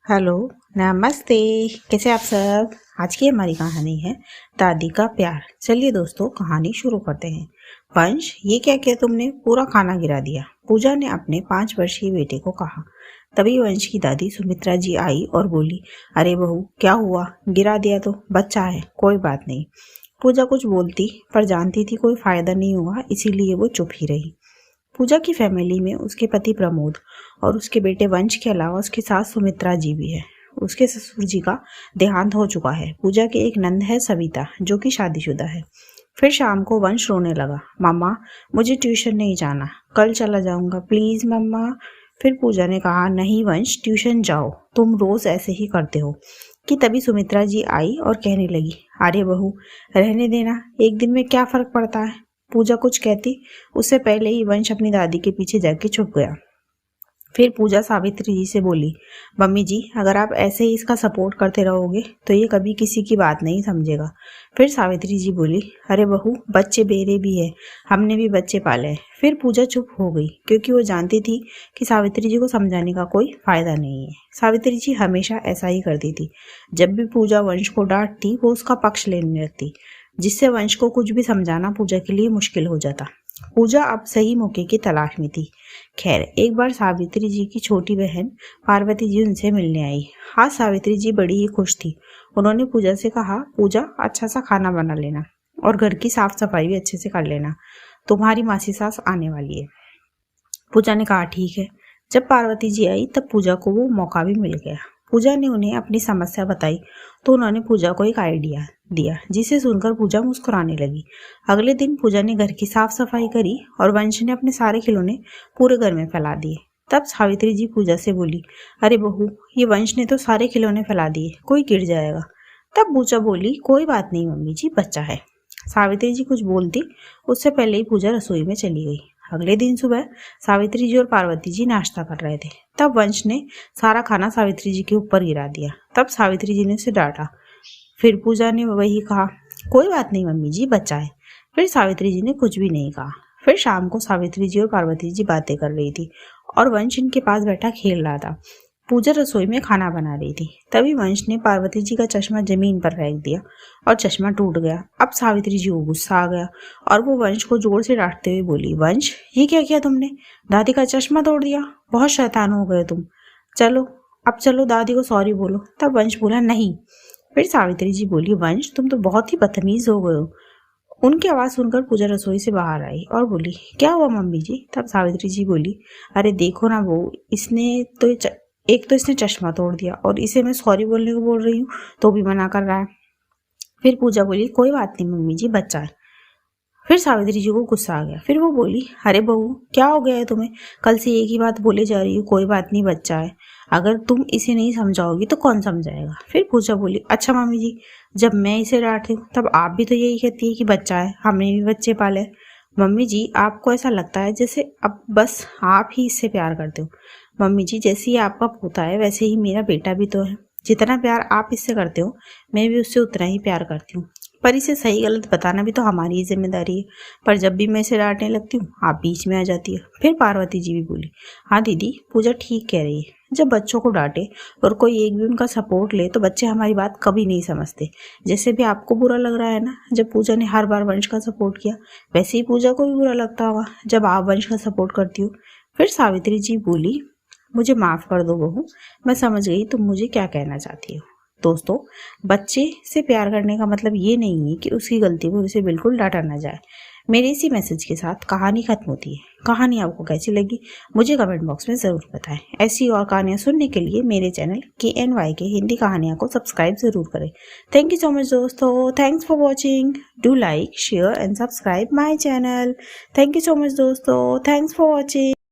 Hello, नमस्ते। कैसे आप सब? आज की हमारी कहानी है दादी का प्यार। चलिए दोस्तों, कहानी शुरू करते हैं। वंश, ये क्या किया तुमने? पूरा खाना गिरा दिया, पूजा ने अपने 5 वर्षीय बेटे को कहा। तभी वंश की दादी सुमित्रा जी आई और बोली, अरे बहू, क्या हुआ? गिरा दिया तो बच्चा है, कोई बात नहीं। पूजा कुछ बोलती, पर जानती थी कोई फायदा नहीं होगा, इसीलिए वो चुप ही रही। पूजा की फैमिली में उसके पति प्रमोद और उसके बेटे वंश के अलावा उसकी सास सुमित्रा जी भी है। उसके ससुर जी का देहांत हो चुका है। पूजा की एक नंद है सविता, जो कि शादीशुदा है। फिर शाम को वंश रोने लगा, मम्मा मुझे ट्यूशन नहीं जाना, कल चला जाऊंगा, प्लीज मम्मा। फिर पूजा ने कहा, नहीं वंश, ट्यूशन जाओ, तुम रोज ऐसे ही करते हो। कि तभी सुमित्रा जी आई और कहने लगी, अरे बहू, रहने देना, एक दिन में क्या फर्क पड़ता है। पूजा कुछ कहती उससे पहले ही वंश अपनी दादी के पीछे जाके छुप गया। फिर पूजा सावित्री जी से बोली, मम्मी जी, अगर आप ऐसे ही इसका सपोर्ट करते रहोगे तो ये कभी किसी की बात नहीं समझेगा। फिर सावित्री जी बोली, अरे बहू, बच्चे मेरे भी है, हमने भी बच्चे पाले हैं। फिर पूजा चुप हो गई, क्योंकि वो जानती थी कि सावित्री जी को समझाने का कोई फायदा नहीं है। सावित्री जी हमेशा ऐसा ही करती थी। जब भी पूजा वंश को डांटती, वो उसका पक्ष लेने लगती, जिससे वंश को कुछ भी समझाना पूजा के लिए मुश्किल हो जाता। पूजा अब सही मौके की तलाश में थी। खैर, एक बार सावित्री जी की छोटी बहन पार्वती जी उनसे मिलने आई। आज सावित्री जी बड़ी ही खुश थी। उन्होंने पूजा से कहा, पूजा, अच्छा सा खाना बना लेना और घर की साफ सफाई भी अच्छे से कर लेना, तुम्हारी मासी सास आने वाली है। पूजा ने कहा, ठीक है। जब पार्वती जी आई तब पूजा को वो मौका भी मिल गया। पूजा ने उन्हें अपनी समस्या बताई तो उन्होंने पूजा को एक आइडिया दिया, जिसे सुनकर पूजा मुस्कुराने लगी। अगले दिन पूजा ने घर की साफ सफाई करी और वंश ने अपने सारे खिलौने पूरे घर में फैला दिए। तब सावित्री जी पूजा से बोली, अरे बहू, ये वंश ने तो सारे खिलौने फैला दिए, कोई गिर जाएगा। तब पूजा बोली, कोई बात नहीं मम्मी जी, बच्चा है। सावित्री जी कुछ बोलती उससे पहले ही पूजा रसोई में चली गई। अगले दिन सुबह सावित्री जी और पार्वती जी नाश्ता कर रहे थे। तब वंश ने सारा खाना सावित्री जी के ऊपर गिरा दिया। तब सावित्री जी ने उसे डांटा। फिर पूजा ने वही कहा, कोई बात नहीं मम्मी जी, बच्चा है। फिर सावित्री जी ने कुछ भी नहीं कहा। फिर शाम को सावित्री जी और पार्वती जी बातें कर रही थी और वंश इनके पास बैठा खेल रहा था। पूजा रसोई में खाना बना रही थी। तभी वंश ने पार्वती जी का चश्मा जमीन पर फेंक दिया और चश्मा टूट गया। अब सावित्री जी को गुस्सा आ गया और वो वंश को जोर से डांटते हुए बोली, वंश, ये क्या किया तुमने? दादी का चश्मा तोड़ दिया, बहुत शैतान हो गए तुम। चलो दादी को सॉरी बोलो। तब वंश बोला, नहीं। फिर सावित्री जी बोली, वंश, तुम तो बहुत ही बदतमीज हो गए हो। उनकी आवाज सुनकर पूजा रसोई से बाहर आई और बोली, क्या हुआ मम्मी जी? तब सावित्री जी बोली, अरे देखो ना वो, एक तो इसने चश्मा तोड़ दिया और इसे मैं सॉरी बोलने को बोल रही हूँ तो भी मना कर रहा है। फिर पूजा बोली, कोई बात नहीं मम्मी जी, बच्चा है। फिर सावित्री जी को गुस्सा आ गया। फिर वो बोली, अरे बहू, क्या हो गया है तुम्हें? कल से एक ही बात बोले जा रही हो, कोई बात नहीं, बच्चा है। अगर तुम इसे नहीं समझाओगी तो कौन समझाएगा? फिर पूजा बोली, अच्छा मम्मी जी, जब मैं इसे डांटती हूँ तब आप भी तो यही कहती है कि बच्चा है, हमने भी बच्चे पाले। मम्मी जी, आपको ऐसा लगता है जैसे अब बस आप ही इससे प्यार करते हो। मम्मी जी, जैसे ही आपका पोता है वैसे ही मेरा बेटा भी तो है। जितना प्यार आप इससे करते हो, मैं भी उससे उतना ही प्यार करती हूँ। पर इसे सही गलत बताना भी तो हमारी ही जिम्मेदारी है। पर जब भी मैं इसे डांटने लगती हूँ, आप बीच में आ जाती है। फिर पार्वती जी भी बोली, हाँ दीदी, पूजा ठीक कह रही है। जब बच्चों को डांटे और कोई एक भी उनका सपोर्ट ले तो बच्चे हमारी बात कभी नहीं समझते। जैसे भी आपको बुरा लग रहा है ना जब पूजा ने हर बार वंश का सपोर्ट किया, वैसे ही पूजा को भी बुरा लगता होगा जब आप वंश का सपोर्ट करती हो। फिर सावित्री जी बोली, मुझे माफ कर दो बहू, मैं समझ गई तुम मुझे क्या कहना चाहती हो। दोस्तों, बच्चे से प्यार करने का मतलब ये नहीं है कि उसकी गलती पर उसे बिल्कुल डांटा ना जाए। मेरे इसी मैसेज के साथ कहानी खत्म होती है। कहानी आपको कैसी लगी मुझे कमेंट बॉक्स में ज़रूर बताएं। ऐसी और कहानियाँ सुनने के लिए मेरे चैनल KNY के हिंदी कहानियाँ को सब्सक्राइब ज़रूर करें। थैंक यू सो मच दोस्तों, thanks for watching. Do like, share and subscribe my channel. Thank you so much दोस्तों, थैंक्स फॉर वॉचिंग।